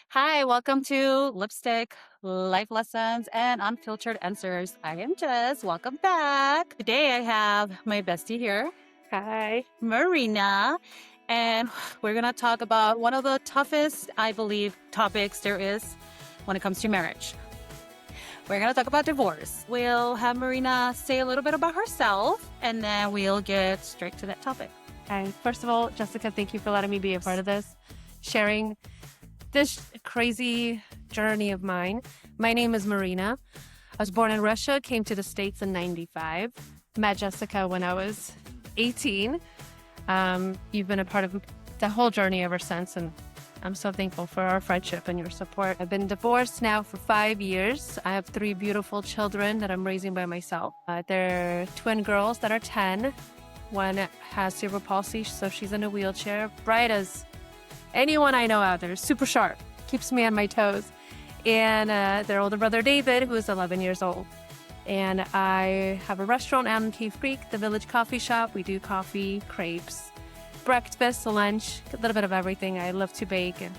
Hi, welcome to Lipstick, Life Lessons, and Unfiltered Answers. I am Jess. Welcome back. Today I have my bestie here, Hi. Marina, and we're going to talk about one of the toughest, I believe, topics there is when it comes to marriage. We're going to talk about divorce. We'll have Marina say a little bit about herself, and then we'll get straight to that topic. Hi. First of all, Jessica, thank you for letting me be a part of this, sharing this crazy journey of mine. My name is Marina. I was born in Russia, came to the States in 95. Met Jessica when I was 18. You've been a part of the whole journey ever since, and I'm so thankful for our friendship and your support. I've been divorced now for 5 years. I have 3 beautiful children that I'm raising by myself. They're twin girls that are 10. One has cerebral palsy, so she's in a wheelchair. Bright as anyone I know out there, super sharp, keeps me on my toes. And their older brother, David, who is 11 years old. And I have a restaurant out in Cave Creek, the Village Coffee Shop. We do coffee, crepes, breakfast, lunch, a little bit of everything. I love to bake, and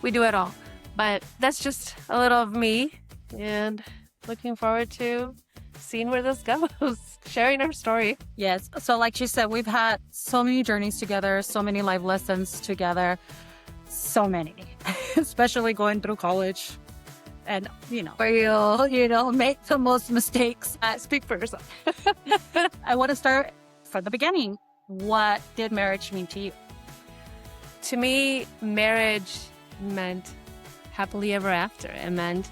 we do it all. But that's just a little of me, and looking forward to seeing where this goes, sharing our story. Yes. So, like she said, we've had so many journeys together, so many life lessons together, so many, especially going through college. And, where you'll make the most mistakes. Speak for yourself. I want to start from the beginning. What did marriage mean to you? To me, marriage meant happily ever after. It meant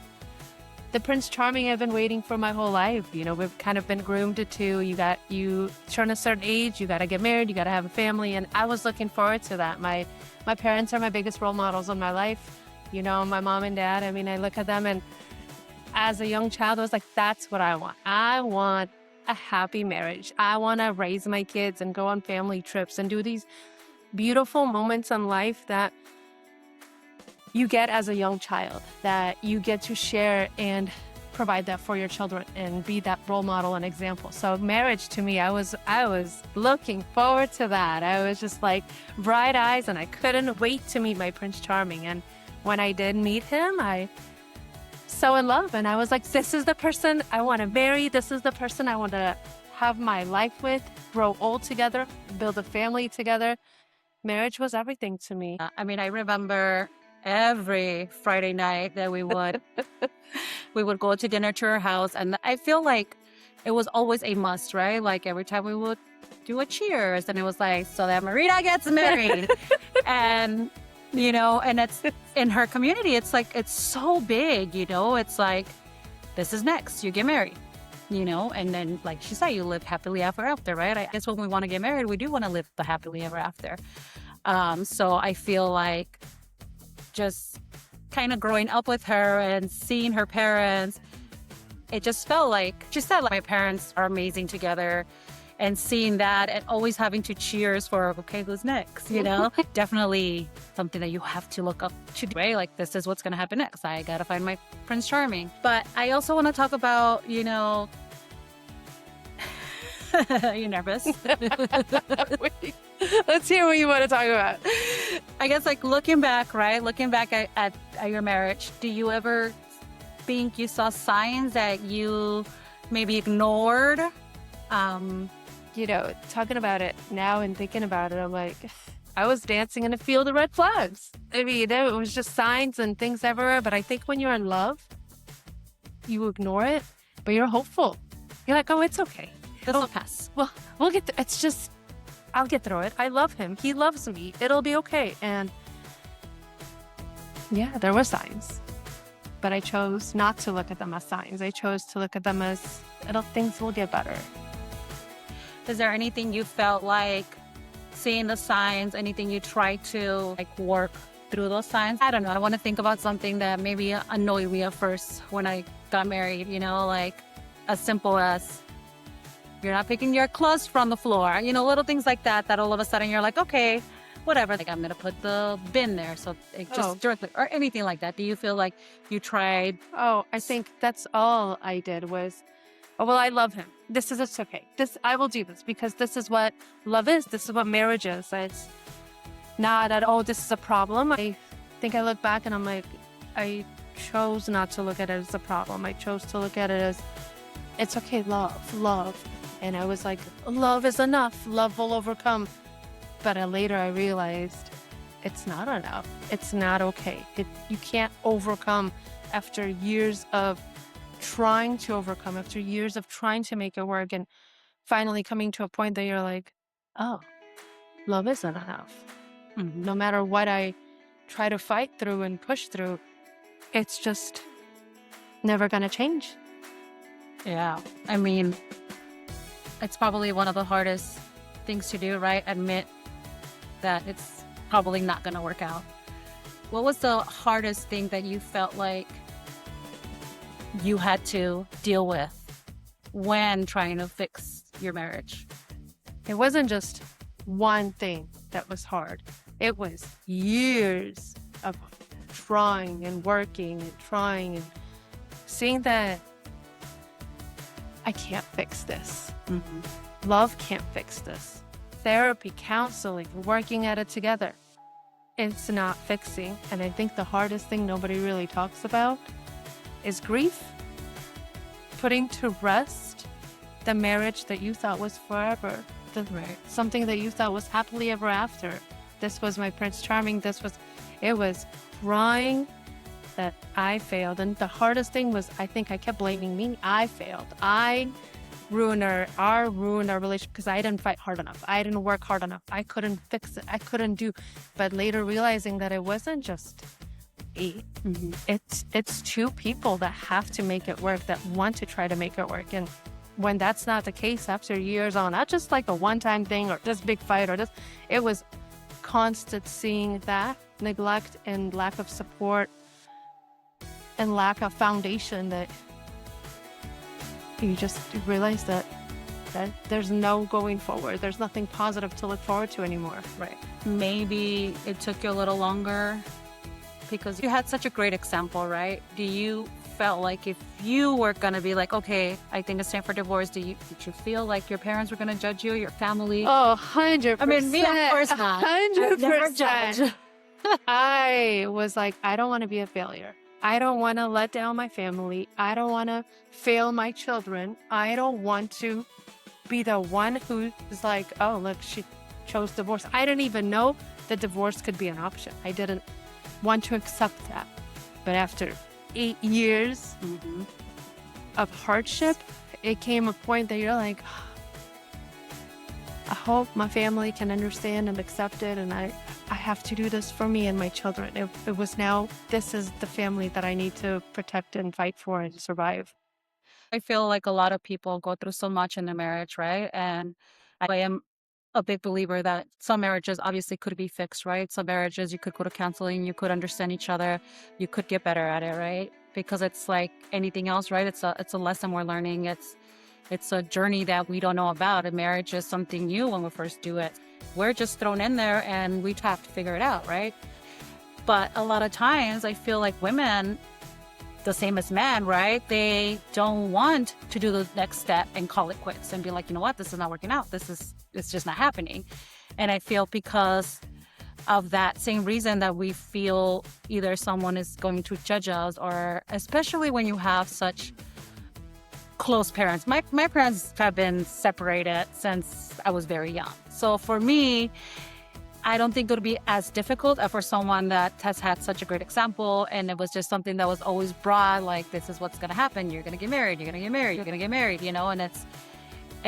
the Prince Charming I've been waiting for my whole life. We've kind of been groomed to, you turn a certain age, you got to get married, you got to have a family. And I was looking forward to that. My parents are my biggest role models in my life. My mom and dad, I look at them, and as a young child, I was like, that's what I want. I want a happy marriage. I want to raise my kids and go on family trips and do these beautiful moments in life that you get as a young child, that you get to share and provide that for your children and be that role model and example. So marriage to me, I was looking forward to that. I was just like bright eyes, and I couldn't wait to meet my Prince Charming. And when I did meet him, I so in love, and I was like, this is the person I want to marry. This is the person I want to have my life with, grow old together, build a family together. Marriage was everything to me. I remember every Friday night that we would go to dinner to her house, and I feel like it was always a must, right? Like every time we would do a cheers, and it was like, so that Marina gets married. And and it's in her community, it's like, it's so big, it's like, this is next, you get married, and then, like she said, you live happily ever after, right? I guess when we want to get married, we do want to live the happily ever after. So I feel like just kind of growing up with her and seeing her parents, it just felt like, she said, like, my parents are amazing together. And seeing that and always having to cheers for, okay, who's next, Definitely something that you have to look up to, right? Like, this is what's going to happen next. I got to find my Prince Charming. But I also want to talk about, you're nervous. Let's hear what you want to talk about. I guess, like, looking back, right? Looking back at your marriage, do you ever think you saw signs that you maybe ignored? Talking about it now and thinking about it, I'm like, I was dancing in a field of red flags. It was just signs and things everywhere. But I think when you're in love, you ignore it, but you're hopeful. You're like, oh, it's okay. It'll pass. Well, we'll get it's just, I'll get through it. I love him. He loves me. It'll be okay. And yeah, there were signs, but I chose not to look at them as signs. I chose to look at them as, things will get better. Is there anything you felt like seeing the signs, anything you tried to work through those signs? I don't know. I want to think about something that maybe annoyed me at first when I got married, like as simple as you're not picking your clothes from the floor, little things like that all of a sudden you're like, okay, whatever. Like, I'm going to put the bin there. So it just directly, or anything like that. Do you feel like you tried? Oh, I think that's all I did was, oh, well, I love him. It's okay. I will do this because this is what love is. This is what marriage is. It's not at, oh, this is a problem. I think I look back and I'm like, I chose not to look at it as a problem. I chose to look at it as, it's okay, love. And I was like, love is enough. Love will overcome. But later I realized it's not enough. It's not okay. You can't overcome after years of trying to overcome, after years of trying to make it work, and finally coming to a point that you're like, oh, love isn't enough. Mhm. No matter what I try to fight through and push through, it's just never going to change. Yeah. I mean, it's probably one of the hardest things to do, right? Admit that it's probably not going to work out. What was the hardest thing that you felt like you had to deal with when trying to fix your marriage? It wasn't just one thing that was hard. It was years of trying and working and trying and seeing that I can't fix this. Mm-hmm. Love can't fix this. Therapy, counseling, working at it together. It's not fixing. And I think the hardest thing nobody really talks about is grief. Putting to rest the marriage that you thought was forever. Something that you thought was happily ever after. This was my Prince Charming. It was crying that I failed. And the hardest thing was, I think I kept blaming me. I failed. I ruined our relationship because I didn't fight hard enough. I didn't work hard enough. I couldn't fix it. I couldn't do. But later realizing that it wasn't just me. Mm-hmm. It's two people that have to make it work, that want to try to make it work. And when that's not the case after years on, not just like a one-time thing or this big fight or this, it was constant seeing that neglect and lack of support and lack of foundation, that you just realize that there's no going forward. There's nothing positive to look forward to anymore. Right. Maybe it took you a little longer because you had such a great example, right? Do you felt like if you were going to be like, okay, I think it's time for divorce, did you feel like your parents were going to judge you, your family? Oh, 100%. I mean, me, of course not. 100%. I was like, I don't want to be a failure. I don't want to let down my family. I don't want to fail my children. I don't want to be the one who is like, oh, look, she chose divorce. I didn't even know that divorce could be an option. I didn't want to accept that. But after 8 years of hardship, it came a point that you're like, I hope my family can understand and accept it, and I have to do this for me and my children. It was now, this is the family that I need to protect and fight for and survive. I feel like a lot of people go through so much in their marriage, right? And I am a big believer that some marriages obviously could be fixed, right? Some marriages you could go to counseling, you could understand each other, you could get better at it, right? Because it's like anything else, right? It's a lesson we're learning. It's a journey that we don't know about. And marriage is something new when we first do it. We're just thrown in there and we have to figure it out, right? But a lot of times I feel like women, the same as men, right? They don't want to do the next step and call it quits and be like, you know what, this is not working out. It's just not happening. And I feel because of that same reason that we feel either someone is going to judge us, or especially when you have such close parents. My parents have been separated since I was very young. So for me, I don't think it would be as difficult as for someone that has had such a great example, and it was just something that was always brought, like, this is what's going to happen. You're going to get married. You're going to get married. You're going to get married, you know, and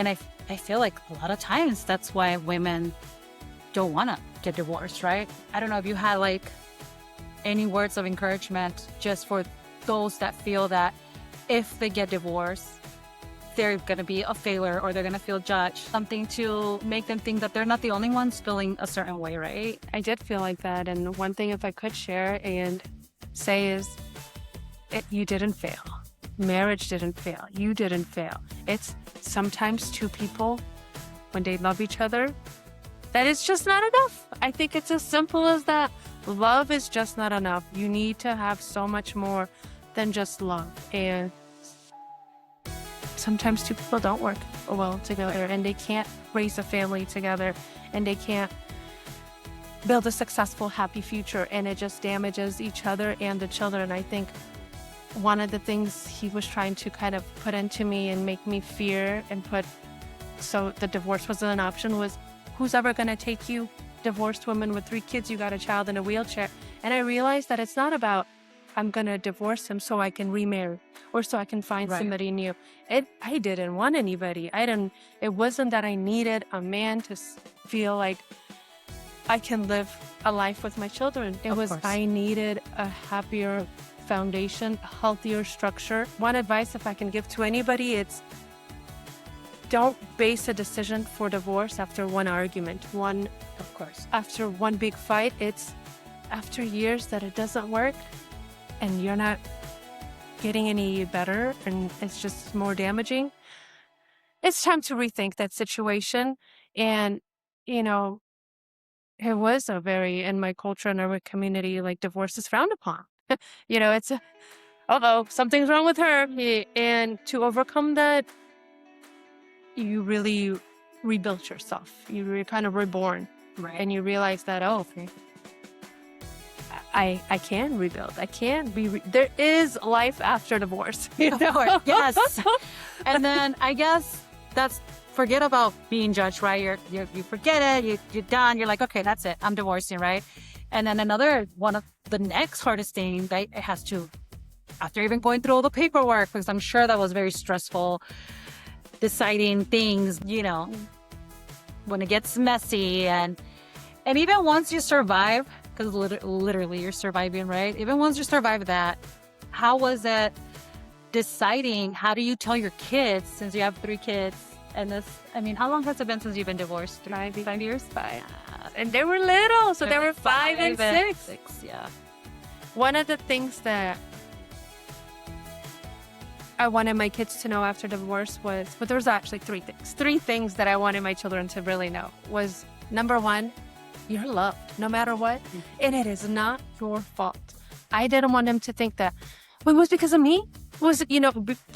I feel like a lot of times that's why women don't want to get divorced, right? I don't know if you had like any words of encouragement just for those that feel that if they get divorced, they're going to be a failure or they're going to feel judged, something to make them think that they're not the only ones feeling a certain way, right? I did feel like that. And one thing, if I could share and say, is you didn't fail. Marriage didn't fail. You didn't fail. It's sometimes two people, when they love each other, that is just not enough. I think it's as simple as that. Love is just not enough. You need to have so much more than just love. And sometimes two people don't work well together, and they can't raise a family together, and they can't build a successful, happy future, and it just damages each other and the children. I think one of the things he was trying to kind of put into me and make me fear and put so the divorce wasn't an option was, who's ever going to take you? Divorced woman with 3 kids, you got a child in a wheelchair. And I realized that it's not about I'm going to divorce him so I can remarry or so I can find somebody new. I didn't want anybody. It wasn't that I needed a man to feel like I can live a life with my children. It was I needed a happier foundation, a healthier structure. One advice if I can give to anybody, it's don't base a decision for divorce after one argument, after one big fight. It's after years that it doesn't work and you're not getting any better and it's just more damaging. It's time to rethink that situation. And, it was in my culture and our community, like divorce is frowned upon. It's although something's wrong with her. And to overcome that, you really rebuilt yourself. You're kind of reborn. Right. And you realize that, I can rebuild. I can be, there is life after divorce. Yes. And then I guess forget about being judged, right? You forget it, you're done. You're like, okay, that's it. I'm divorcing, right? And then another one of the next hardest thing that it has to, after even going through all the paperwork, because I'm sure that was very stressful, deciding things, when it gets messy and even once you survive, because literally you're surviving, right? Even once you survive that, how was it deciding, how do you tell your kids, since you have 3 kids, and how long has it been since you've been divorced? 5 years? 5. And they were little, so they were 5 and 6. 6, yeah. One of the things that I wanted my kids to know after divorce was, there was actually 3 things. 3 things that I wanted my children to really know was, number 1, you're loved no matter what. And it is not your fault. I didn't want them to think that, it was because of me. Was it,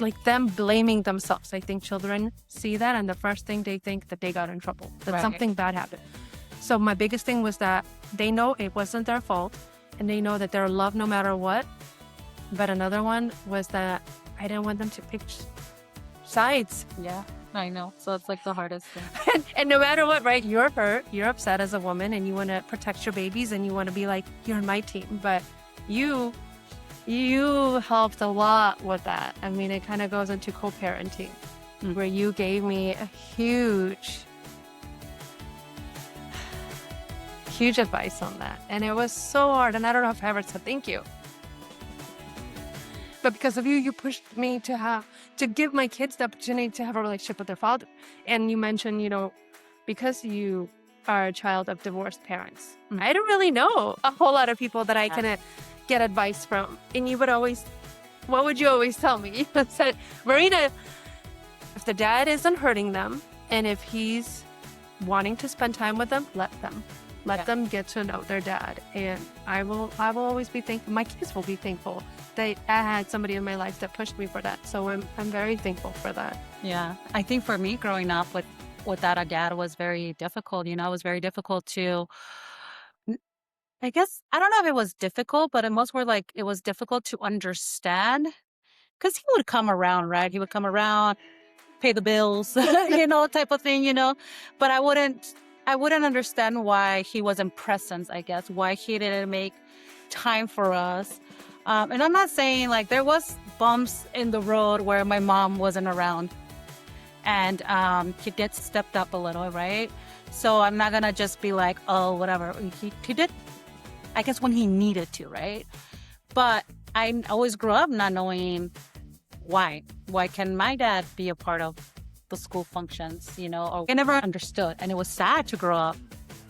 like them blaming themselves. I think children see that and the first thing they think that they got in trouble, that something bad happened. So my biggest thing was that they know it wasn't their fault and they know that they're loved no matter what. But another one was that I didn't want them to pick sides. Yeah, I know. So it's like the hardest thing. And no matter what, right? You're hurt, you're upset as a woman and you want to protect your babies and you want to be like, you're my team. But you helped a lot with that. It kind of goes into co-parenting, where you gave me a huge advice on that. And it was so hard. And I don't know if I ever said thank you. But because of you, you pushed me to give my kids the opportunity to have a relationship with their father. And you mentioned, because you are a child of divorced parents, I don't really know a whole lot of people that I can get advice from. And you would always, what would you always tell me? You said, Marina, if the dad isn't hurting them and if he's wanting to spend time with them, let them get to know their dad. And I will always be thankful. My kids will be thankful that I had somebody in my life that pushed me for that. So I'm very thankful for that. Yeah. I think for me growing up without a dad was very difficult. It was very difficult to, I guess, I don't know if it was difficult, but it was difficult to understand because he would come around, right? He would come around, pay the bills, type of thing, but I wouldn't understand why he wasn't present, I guess, why he didn't make time for us. And I'm not saying there was bumps in the road where my mom wasn't around and he did stepped up a little, right? So I'm not going to just be like, oh, whatever. He did, I guess, when he needed to, right? But I always grew up not knowing why. Why can my dad be a part of the school functions, or I never understood. And it was sad to grow up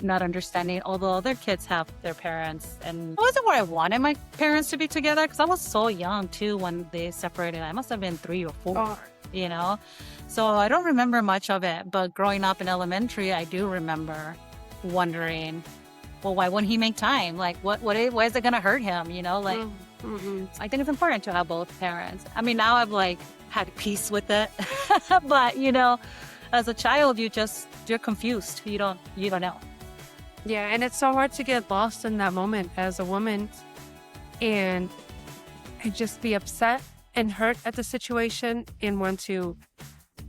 not understanding, although other kids have their parents. And it wasn't where I wanted my parents to be together because I was so young too when they separated. I must have been 3 or 4, So I don't remember much of it. But growing up in elementary, I do remember wondering, well, why wouldn't he make time? Why is it going to hurt him? I think it's important to have both parents. Now I've had peace with it. But, as a child, you're confused. You don't know. Yeah, and it's so hard to get lost in that moment as a woman and just be upset and hurt at the situation and want to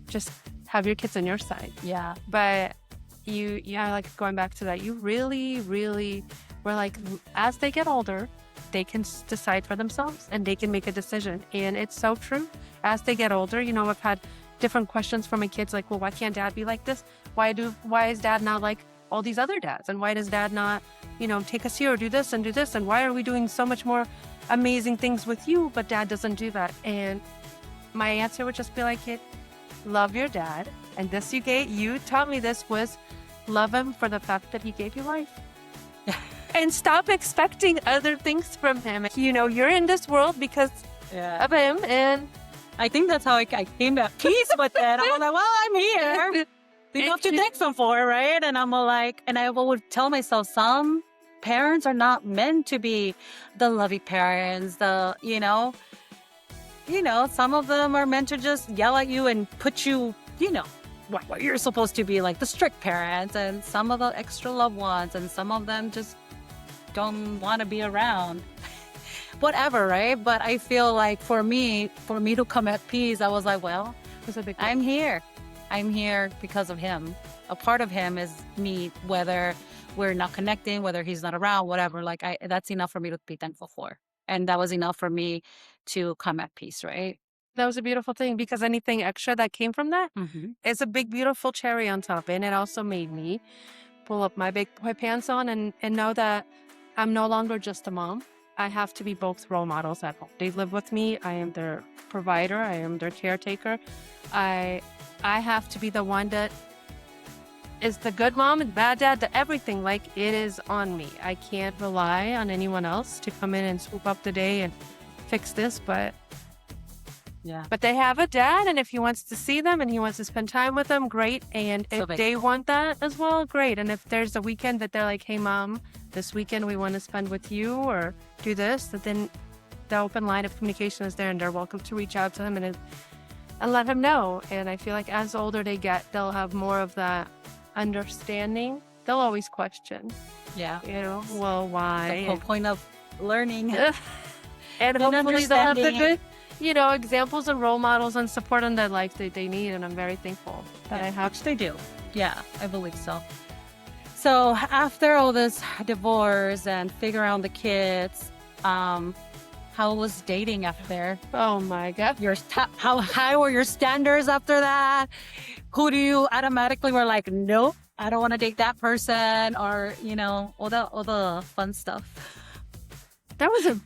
just have your kids on your side. Yeah. But like going back to that, you really, really were like, as they get older, they can decide for themselves and they can make a decision. And it's so true. As they get older, I've had different questions from my kids, like, well, why can't dad be like this? Why is dad not like all these other dads? And why does dad not, take us here or do this? And why are we doing so much more amazing things with you, but dad doesn't do that? And my answer would just be like, love your dad. And this you taught me this was love him for the fact that he gave you life. And stop expecting other things from him. You're in this world because of him. And I think that's how I came to peace with it. I was like, well, I'm here. Enough to thank them for, right? And I'm like, and I would tell myself, some parents are not meant to be the lovey parents, some of them are meant to just yell at you and put you, what you're supposed to be, like the strict parents, and some of the extra loved ones, and some of them just don't want to be around. Whatever, right? But I feel like for me to come at peace, I was like, well, I'm here. I'm here because of him. A part of him is me, whether we're not connecting, whether he's not around, whatever. Like that's enough for me to be thankful for. And that was enough for me to come at peace, right? That was a beautiful thing, because anything extra that came from that is a big, beautiful cherry on top. And it also made me pull up my big boy pants on and know that I'm no longer just a mom. I have to be both role models at home. They live with me. I am their provider. I am their caretaker. I have to be the one that is the good mom and bad dad, the everything. Like, it is on me. I can't rely on anyone else to come in and swoop up the day and fix this, but they have a dad, and if he wants to see them and he wants to spend time with them, great. And if they want that as well, great. And if there's a weekend that they're like, hey mom, this weekend we want to spend with you or do this, then the open line of communication is there, and they're welcome to reach out to him and let him know. And I feel like as older they get, they'll have more of that understanding. They'll always question. Yeah. Well, why? The whole point of learning. And hopefully they'll have the good, examples and role models and support in their life that they need. And I'm very thankful that I have. Which they do. Yeah, I believe so. So after all this divorce and figure out the kids, how was dating after? Oh my God. How high were your standards after that? Who do you automatically were like, nope, I don't want to date that person, or, all the fun stuff? That was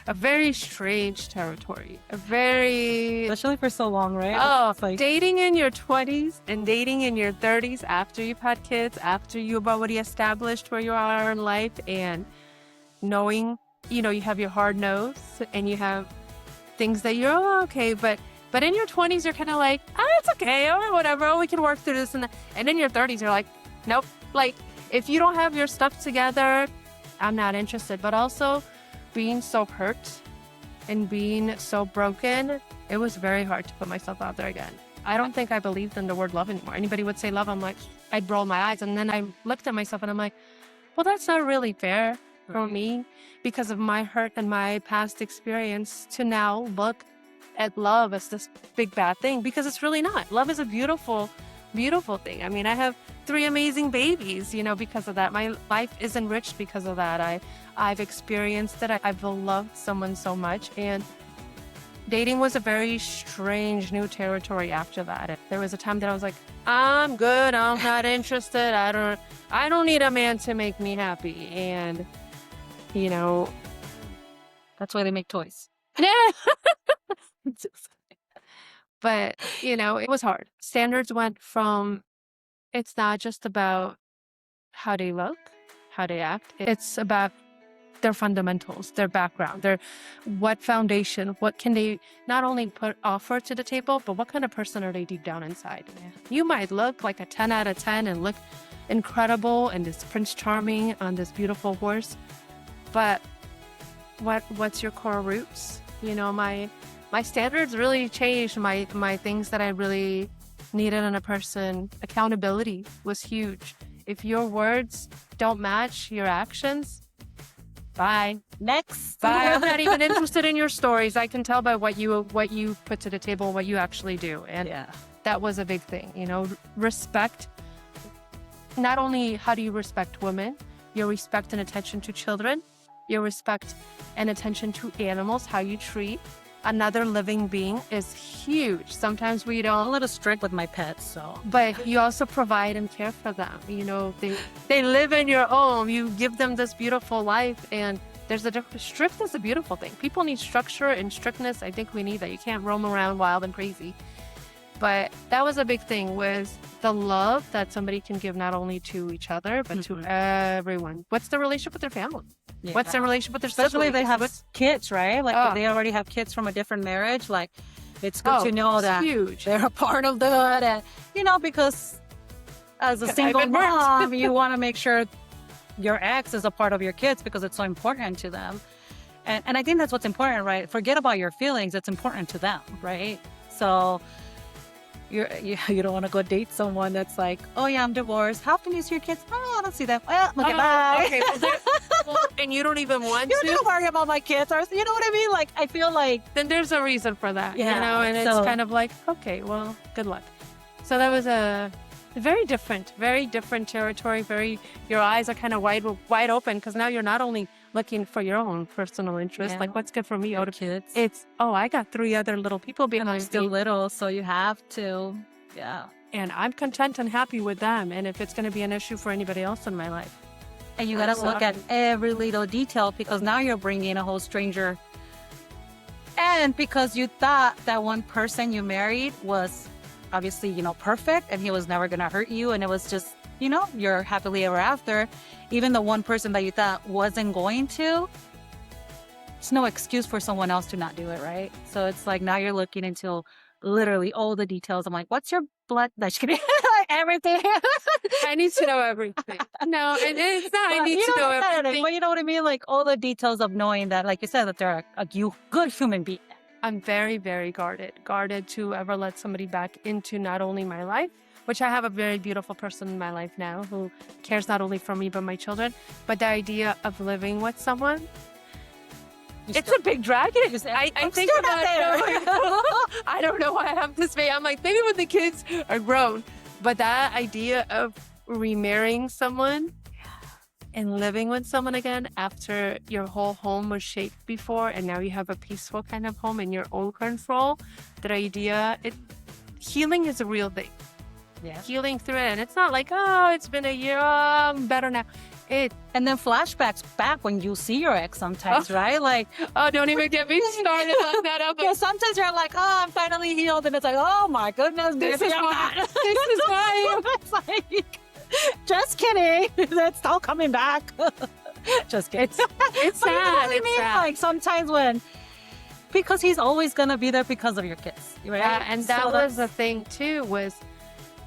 a very strange territory. Especially for so long, right? Oh, dating in your 20s and dating in your 30s after you've had kids, after you've already established where you are in life, and knowing, you have your hard nose and you have things that you're okay, but in your 20s, you're kind of like, it's okay, or whatever, we can work through this and that. And in your 30s, you're like, nope. Like, if you don't have your stuff together, I'm not interested. But also, being so hurt and being so broken, it was very hard to put myself out there again. I don't think I believed in the word love anymore. Anybody would say love, I'm like, I'd roll my eyes. And then I looked at myself and I'm like, well, that's not really fair for me, because of my hurt and my past experience, to now look at love as this big bad thing, because it's really not. Love is a beautiful, beautiful thing. I mean, I have 3 amazing babies, because of that. My life is enriched because of that. I've experienced it. I've loved someone so much, and dating was a very strange new territory after that. There was a time that I was like, I'm good. I'm not interested. I don't need a man to make me happy. And, that's why they make toys. But, it was hard. Standards went from, it's not just about how they look, how they act. It's about their fundamentals, their background, what foundation, what can they not only offer to the table, but what kind of person are they deep down inside? Yeah. You might look like a 10 out of 10 and look incredible and this Prince Charming on this beautiful horse, but what's your core roots? My standards really changed. My things that I really needed in a person. Accountability was huge. If your words don't match your actions, bye. Next. Bye. I'm not even interested in your stories. I can tell by what you put to the table, what you actually do. And that was a big thing, you know, respect. Not only how do you respect women, your respect and attention to children, your respect and attention to animals, how you treat another living being is huge. Sometimes we don't. I'm a little strict with my pets, so. But you also provide and care for them. You know, they live in your home. You give them this beautiful life, and there's a different. Strict is a beautiful thing. People need structure and strictness. I think we need that. You can't roam around wild and crazy. But that was a big thing, was the love that somebody can give not only to each other, but to everyone. What's the relationship with their family? Yeah. What's their relationship with their Especially siblings? if they have kids, right? Like if they already have kids from a different marriage, like it's good to know that they're a part of that. And, you know, because as a single mom, you want to make sure your ex is a part of your kids because it's so important to them. And I think that's what's important, right? Forget about your feelings. It's important to them, right? So you don't want to go date someone that's like, oh yeah, I'm divorced. How often do you see your kids? Oh, I don't see them. Well, okay, bye. Okay, and you don't even want to. You don't worry about my kids. Or, you know what I mean? Like, I feel like. Then there's a reason for that, you know? And it's kind of like, okay, well, good luck. So that was a very different territory. Your eyes are kind of wide open because now you're not only looking for your own personal interest, like what's good for me. Kids. It's, I got 3 other little people behind me. Still little, so you have to, And I'm content and happy with them. And if it's going to be an issue for anybody else in my life. And you got to look at every little detail because now you're bringing a whole stranger. And because you thought that one person you married was obviously, you know, perfect and he was never going to hurt you. And it was just, you know, you're happily ever after. Even the one person that you thought wasn't going to, it's no excuse for someone else to not do it, right? So it's like now you're looking into literally all the details. I'm like, what's your blood? No, just kidding. Everything. I need to know everything. No, it's not. I need to know everything. But you know what I mean? Like all the details of knowing that, like you said, that they're a good human being. I'm very, very guarded to ever let somebody back into not only my life, which I have a very beautiful person in my life now who cares not only for me, but my children. But the idea of living with someone, it's a big dragon. I think about it. I don't know why I have this face. I'm like, maybe when the kids are grown. But that idea of remarrying someone and living with someone again after your whole home was shaped before and now you have a peaceful kind of home in your own control, that idea, healing is a real thing. Yeah. Healing through it. And it's not like, it's been a year, I'm better now. And then flashbacks back when you see your ex sometimes, right? Like, don't even get me started on that. Yeah, sometimes you're like, I'm finally healed. And it's like, oh my goodness, this is why. It's like, just kidding. That's all coming back. Just kidding. It's sad. You know what I mean? Sad. Like sometimes because he's always going to be there because of your kids, right? Yeah, and that was the thing too, was,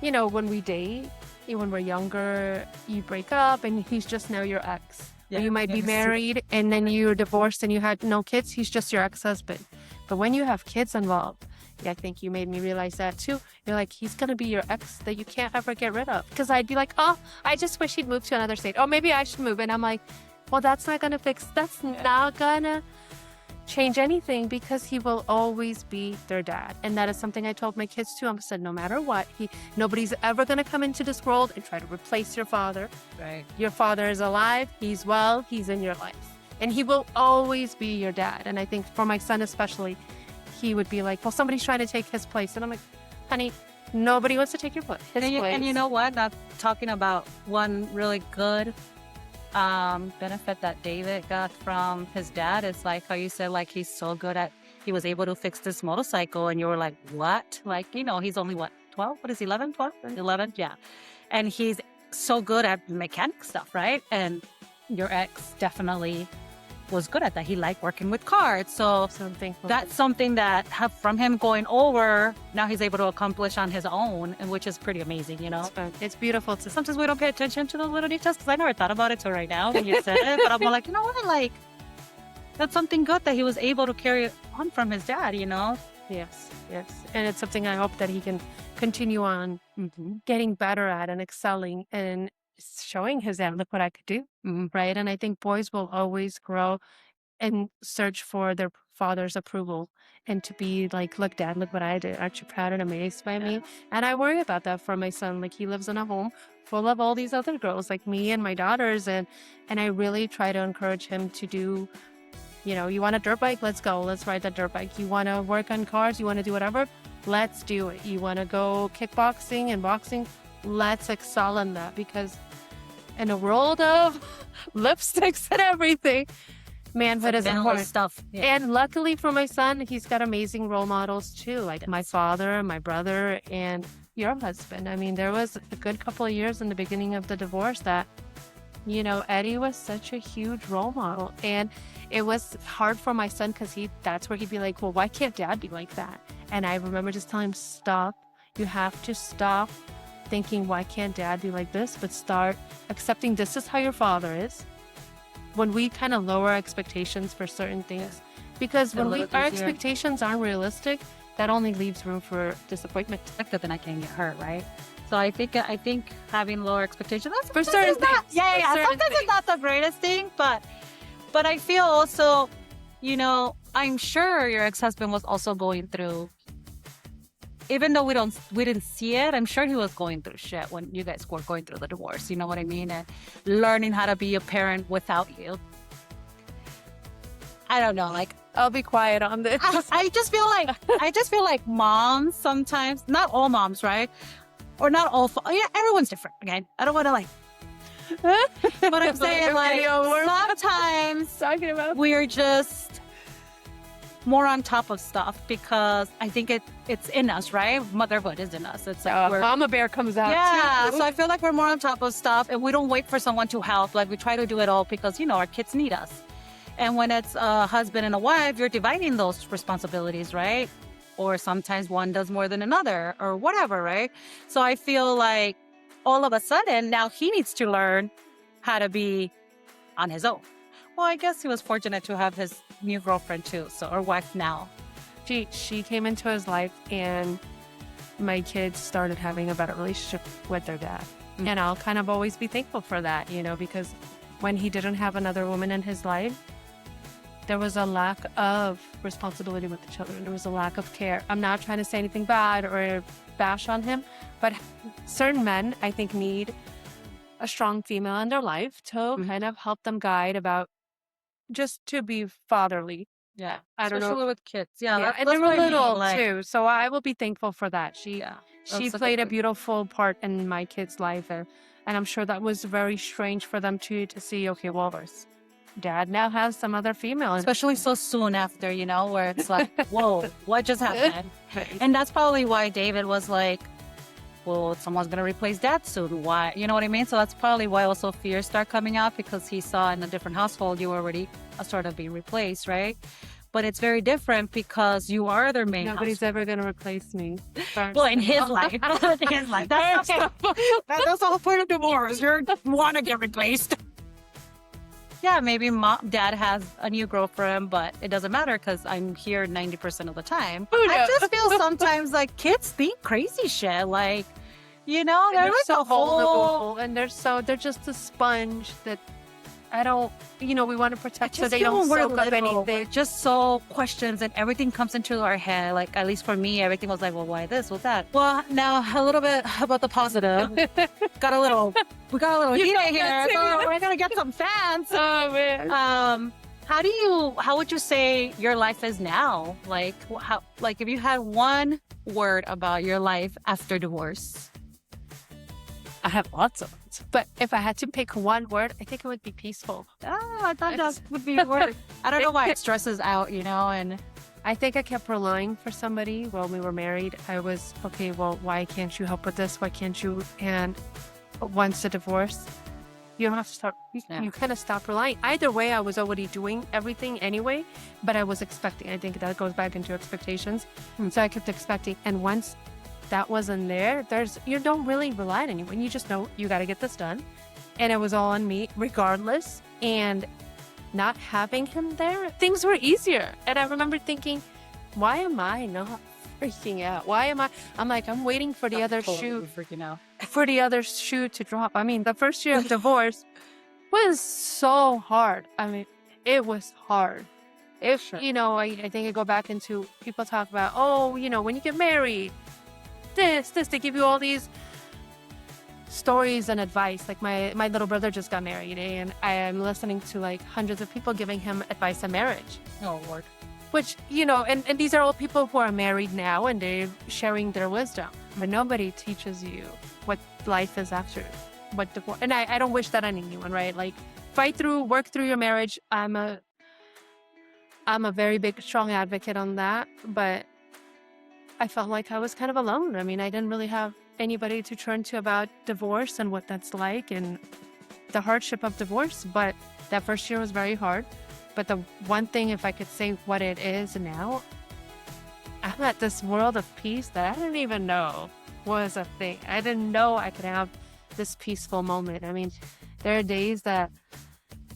you know, when we date, when we're younger, you break up and he's just now your ex. Yeah, you might be married and then you're divorced and you had no kids. He's just your ex-husband. But when you have kids involved, I think you made me realize that too. You're like, he's going to be your ex that you can't ever get rid of. Because I'd be like, I just wish he'd move to another state. Oh, maybe I should move. And I'm like, well, that's not going to change anything because he will always be their dad. And that is something I told my kids too. I said, no matter what, nobody's ever going to come into this world and try to replace your father. Right. Your father is alive. He's well. He's in your life. And he will always be your dad. And I think for my son especially, he would be like, well, somebody's trying to take his place. And I'm like, honey, nobody wants to take your place. And you know what? Not talking about one really good benefit that David got from his dad is like how you said, like, he was able to fix this motorcycle. And you were like, what? Like, you know, he's only 12? What is he, 11? 12? 11? Yeah. And he's so good at mechanic stuff, right? And your ex definitely was good at that. He liked working with cars. So that's something that from him going over, now he's able to accomplish on his own, and which is pretty amazing, you know? It's beautiful. Sometimes we don't pay attention to those little details because I never thought about it till right now when you said it. But I'm like, you know what? Like, that's something good that he was able to carry on from his dad, you know? Yes. And it's something I hope that he can continue on getting better at and excelling and showing his dad, look what I could do. Right. And I think boys will always grow and search for their father's approval and to be like, look, dad, look what I did. Aren't you proud and amazed by me? And I worry about that for my son. Like, he lives in a home full of all these other girls like me and my daughters. And I really try to encourage him to do, you want a dirt bike? Let's go. Let's ride that dirt bike. You want to work on cars? You want to do whatever? Let's do it. You want to go kickboxing and boxing? Let's excel in that, because in a world of lipsticks and everything, manhood is important stuff. Yeah. And luckily for my son, he's got amazing role models too, like my father, my brother, and your husband. I mean, there was a good couple of years in the beginning of the divorce that, Eddie was such a huge role model. And it was hard for my son because that's where he'd be like, well, why can't dad be like that? And I remember just telling him, stop. You have to stop thinking, why can't dad be like this? But start accepting this is how your father is. When we kind of lower expectations for certain things, because when our expectations aren't realistic, that only leaves room for disappointment. Then I can get hurt, right? So I think having lower expectations, that's for certain things. Sometimes it's not the greatest thing, but I feel also, I'm sure your ex-husband was also going through, even though we didn't see it, I'm sure he was going through shit when you guys were going through the divorce. You know what I mean? And learning how to be a parent without you. I don't know. Like, I'll be quiet on this. I just feel like moms sometimes, not all moms, right? Or not all. Everyone's different. Again, I don't want to but I'm saying sometimes talking about we're just more on top of stuff because I think it's in us, right? Motherhood is in us. It's like mama bear comes out. Yeah, too. So I feel like we're more on top of stuff and we don't wait for someone to help. Like, we try to do it all because, our kids need us. And when it's a husband and a wife, you're dividing those responsibilities, right? Or sometimes one does more than another or whatever, right? So I feel like all of a sudden now he needs to learn how to be on his own. Well, I guess he was fortunate to have his new girlfriend too, or wife now. She came into his life and my kids started having a better relationship with their dad. Mm-hmm. And I'll kind of always be thankful for that, because when he didn't have another woman in his life, there was a lack of responsibility with the children. There was a lack of care. I'm not trying to say anything bad or bash on him, but certain men, I think, need a strong female in their life to kind of help them guide about just to be fatherly. Yeah. I don't know. Especially with kids. Yeah. And they were little too. So I will be thankful for that. She played a beautiful part in my kid's life. And I'm sure that was very strange for them too, to see, okay, well, dad now has some other female. Especially so soon after, where it's like, whoa, what just happened? And that's probably why David was like, well, someone's going to replace dad soon. Why? You know what I mean? So that's probably why also fears start coming out, because he saw in a different household you already sort of being replaced, right? But it's very different because you are their main Nobody's ever going to replace me. Well, in his life. In his life. That's okay. That's the whole point of divorce. You want to get replaced. Yeah, maybe dad has a new girlfriend, but it doesn't matter because I'm here 90% of the time. I just feel sometimes like kids think crazy shit. Like, they're so vulnerable and they're just a sponge that I don't, we want to protect so they don't soak up anything. Just so questions and everything comes into our head. Like, at least for me, everything was like, well, why this, what's that? Well, now a little bit about the positive. We got a little heat here. So we're going to get some fans. Oh, man. How would you say your life is now? Like, if you had one word about your life after divorce? I have lots of words, but if I had to pick one word, I think it would be peaceful. Oh, I thought that would be a word. I don't know why it stresses out, and I think I kept relying for somebody when we were married. I was, okay, well, why can't you help with this? Why can't you? And once the divorce, you don't have to start, you kind of stop relying. Either way, I was already doing everything anyway, but I was expecting. I think that goes back into expectations. So I kept expecting. And once that wasn't there, you don't really rely on anyone. You just know you got to get this done. And it was all on me regardless. And not having him there, things were easier. And I remember thinking, why am I not freaking out? I'm like, I'm waiting for the other shoe. Freaking out. for the other shoe to drop. I mean, the first year of divorce was so hard. I mean, it was hard. If, Sure. I think I go back into people talk about, oh, when you get married, this, they give you all these stories and advice. Like my little brother just got married, and I am listening to like hundreds of people giving him advice on marriage. Oh, Lord. Which, and these are all people who are married now and they're sharing their wisdom. But nobody teaches you what life is after, what divorce. And I don't wish that on anyone, right? Like work through your marriage. I'm a very big, strong advocate on that. But I felt like I was kind of alone. I mean, I didn't really have anybody to turn to about divorce and what that's like and the hardship of divorce. But that first year was very hard. But the one thing, if I could say what it is now, I'm at this world of peace that I didn't even know was a thing. I didn't know I could have this peaceful moment. I mean, there are days that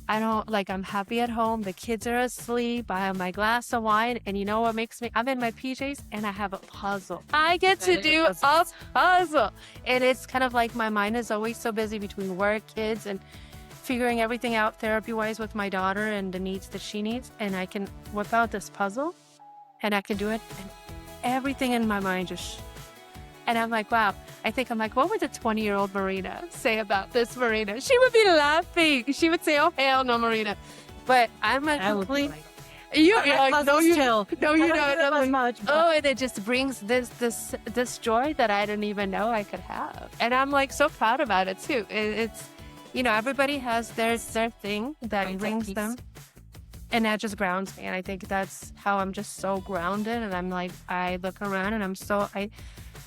I'm happy at home. The kids are asleep. I have my glass of wine. And you know what makes me, I'm in my PJs and I have a puzzle. I get to do a puzzle. And it's kind of like my mind is always so busy between work, kids, and figuring everything out therapy-wise with my daughter and the needs that she needs. And I can whip out this puzzle and I can do it. And everything in my mind just... And I'm like, wow. I'm like, what would the 20-year-old Marina say about this Marina? She would be laughing. She would say, oh, hell no, Marina. But I'm a complete... You're like, no, you don't. Oh, and it just brings this joy that I didn't even know I could have. And I'm like so proud about it too. It's, everybody has their thing that brings them. And that just grounds me. And I think that's how I'm just so grounded. And I'm like, I look around and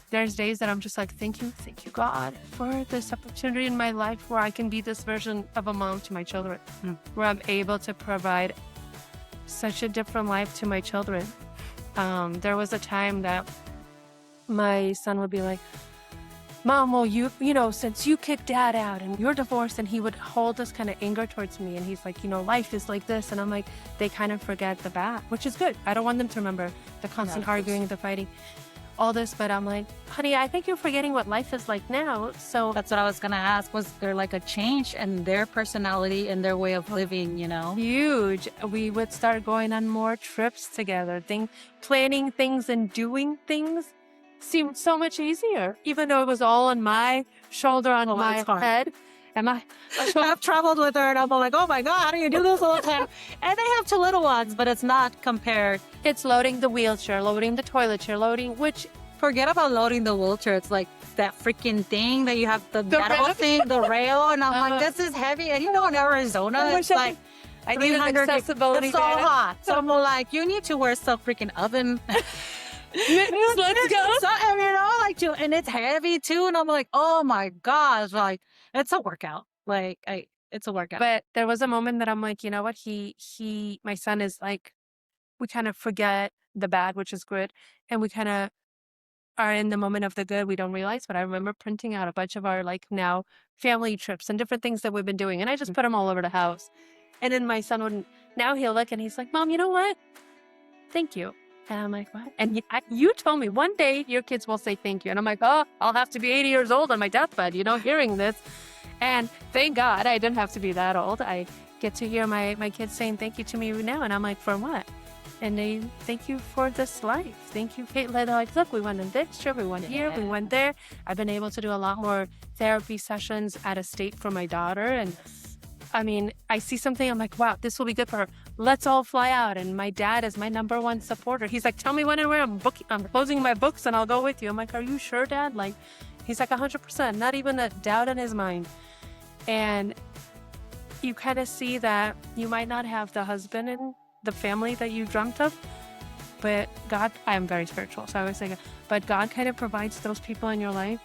there's days that I'm just like, thank you, God, for this opportunity in my life where I can be this version of a mom to my children, where I'm able to provide such a different life to my children. There was a time that my son would be like, Mom, well, since you kicked Dad out and you're divorced, and he would hold this kind of anger towards me. And he's like, life is like this. And I'm like, they kind of forget the bad, which is good. I don't want them to remember the constant arguing, the fighting, all this. But I'm like, honey, I think you're forgetting what life is like now. So that's what I was going to ask. Was there like a change in their personality and their way of living, Huge. We would start going on more trips together, planning things and doing things seemed so much easier, even though it was all on my shoulder, on my head. And I've traveled with her and I'm like, oh my God, how do you do this all the time? And they have 2 little ones, but it's not compared. It's loading the wheelchair, loading the toilet chair, which... Forget about loading the wheelchair. It's like that freaking thing that you have, the metal thing, the rail. And I'm like, this is heavy. And in Arizona, it's like, I need an accessibility. It's so hot. So I'm like, you need to wear some freaking oven. Let's go. So, and it's heavy too. And I'm like, oh my gosh, like it's a workout. It's a workout. But there was a moment that I'm like, you know what? My son is like, we kind of forget the bad, which is good. And we kind of are in the moment of the good. We don't realize, but I remember printing out a bunch of our now family trips and different things that we've been doing. And I just put them all over the house. And then my son now he'll look and he's like, Mom, you know what? Thank you. And I'm like, what? And you told me one day your kids will say thank you. And I'm like, oh, I'll have to be 80 years old on my deathbed, hearing this. And thank God I didn't have to be that old. I get to hear my kids saying thank you to me now. And I'm like, for what? And they thank you for this life. Thank you. They're like, look, we went on this trip, we went here, we went there. I've been able to do a lot more therapy sessions out of state for my daughter. And I mean, I see something, I'm like, wow, this will be good for her. Let's all fly out. And my dad is my number one supporter. He's like, tell me when and where. I'm closing my books and I'll go with you. I'm like, are you sure, Dad? He's like 100%, not even a doubt in his mind. And you kind of see that you might not have the husband and the family that you dreamt of, but God, I am very spiritual, so I always say, but God kind of provides those people in your life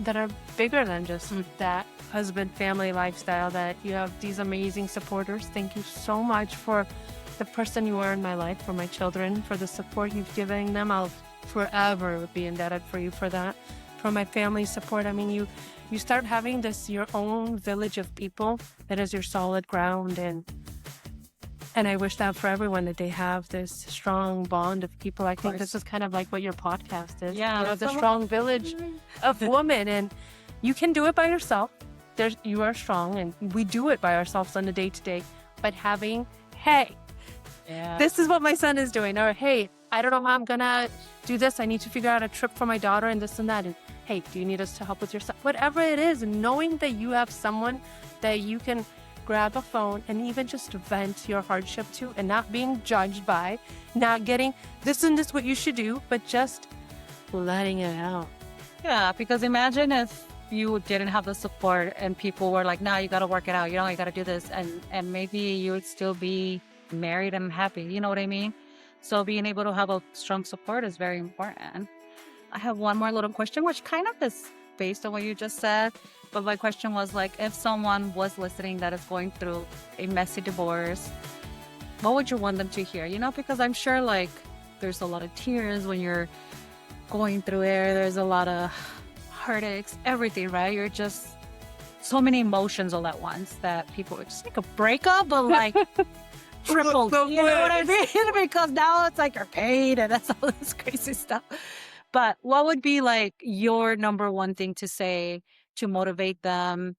that are bigger than just that husband family lifestyle, that you have these amazing supporters. Thank you so much for the person you are in my life, for my children, for the support you've given them. I'll forever be indebted for you for that. For my family support, I mean, you start having your own village of people that is your solid ground, and I wish that for everyone, that they have this strong bond of people. I think this is kind of like what your podcast is. Yeah. The strong village of women. And You can do it by yourself. You are strong, and we do it by ourselves on a day-to-day. But having, hey, this is what my son is doing. Or, hey, I don't know how I'm going to do this. I need to figure out a trip for my daughter and this and that. And, hey, do you need us to help with your stuff? Whatever it is, knowing that you have someone that you can grab a phone and even just vent your hardship to, and not being judged by, not getting this and this what you should do, but just letting it out. Yeah, because imagine if you didn't have the support and people were like, "No, you got to work it out. You know, you got to do this," and maybe you would still be married and happy. You know what I mean? So being able to have a strong support is very important. I have one more little question, which kind of is based on what you just said. But my question was like, if someone was listening that is going through a messy divorce, what would you want them to hear? You know, because I'm sure like there's a lot of tears when you're going through it. There's a lot of heartaches, everything, right? You're just so many emotions all at once that people, it's like a breakup, but like tripled. You know what I mean? Because now it's like you're paid and that's all this crazy stuff. But what would be like your number one thing to say to motivate them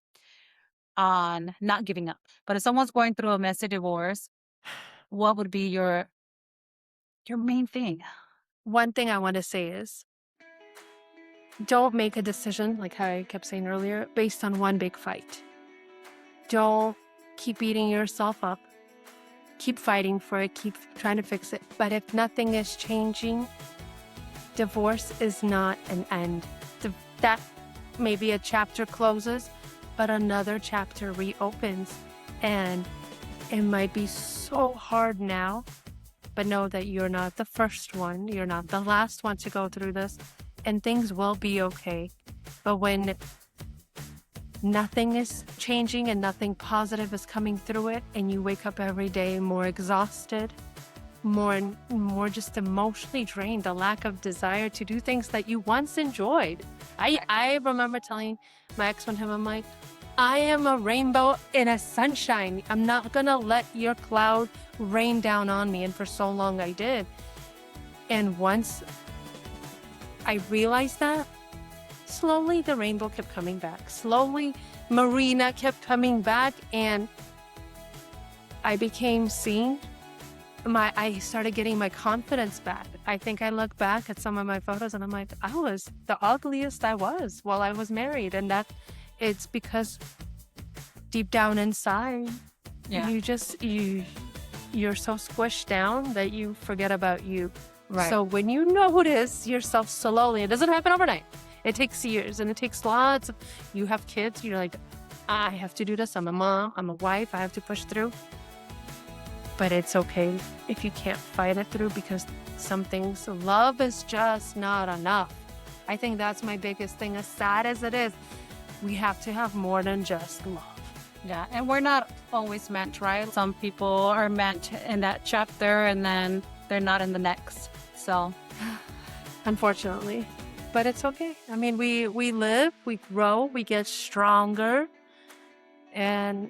on not giving up? But if someone's going through a messy divorce, what would be your main thing? One thing I want to say is, don't make a decision, like how I kept saying earlier, based on one big fight. Don't keep beating yourself up. Keep fighting for it. Keep trying to fix it. But if nothing is changing, divorce is not an end. That maybe a chapter closes, but another chapter reopens. And it might be so hard now, but know that you're not the first one. You're not the last one to go through this. And things will be okay. But when nothing is changing and nothing positive is coming through it, and you wake up every day more exhausted, more and more just emotionally drained, the lack of desire to do things that you once enjoyed. I remember telling my ex one time, I'm like, I am a rainbow in a sunshine. I'm not gonna let your cloud rain down on me. And for so long I did. And once I realized that, slowly the rainbow kept coming back. Slowly Marina kept coming back, and I became seen. I started getting my confidence back. I think I look back at some of my photos and I'm like, I was the ugliest I was while I was married. And that it's because deep down inside, you're so squished down that you forget about you. Right. So when you notice yourself slowly, it doesn't happen overnight. It takes years, and it takes lots of, you have kids, you're like, I have to do this. I'm a mom, I'm a wife, I have to push through. But it's okay if you can't fight it through, because some things, love is just not enough. I think that's my biggest thing. As sad as it is, we have to have more than just love. Yeah, and we're not always meant, right? Some people are meant in that chapter and then they're not in the next. So, unfortunately, but it's okay. I mean, we live, we grow, we get stronger, and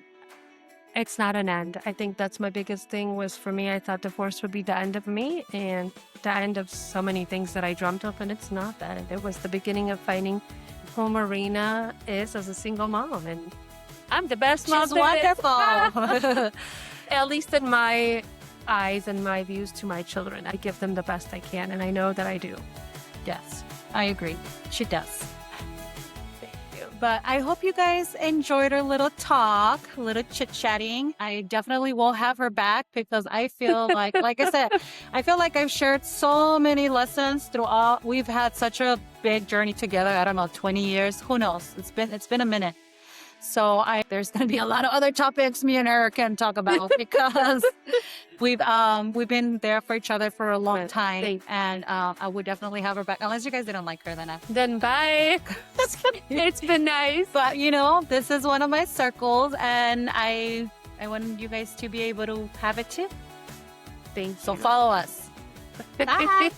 it's not an end. I think that's my biggest thing was, for me, I thought divorce would be the end of me and the end of so many things that I dreamt of, and it's not that. It was the beginning of finding who Marina is as a single mom, and I'm the best mom. She's wonderful. At least in my eyes and my views to my children, I give them the best I can, and I know that I do. Yes, I agree. She does. But I hope you guys enjoyed our little talk, a little chit-chatting. I definitely will have her back because I feel like I said, I feel like I've shared so many lessons throughout. We've had such a big journey together. I don't know, 20 years. Who knows? It's been a minute. So there's going to be a lot of other topics me and her can talk about because we've been there for each other for a long time. And I would definitely have her back. Unless you guys didn't like her, then bye. It's been nice. But, this is one of my circles, and I want you guys to be able to have it too. Thanks. So follow us. Bye.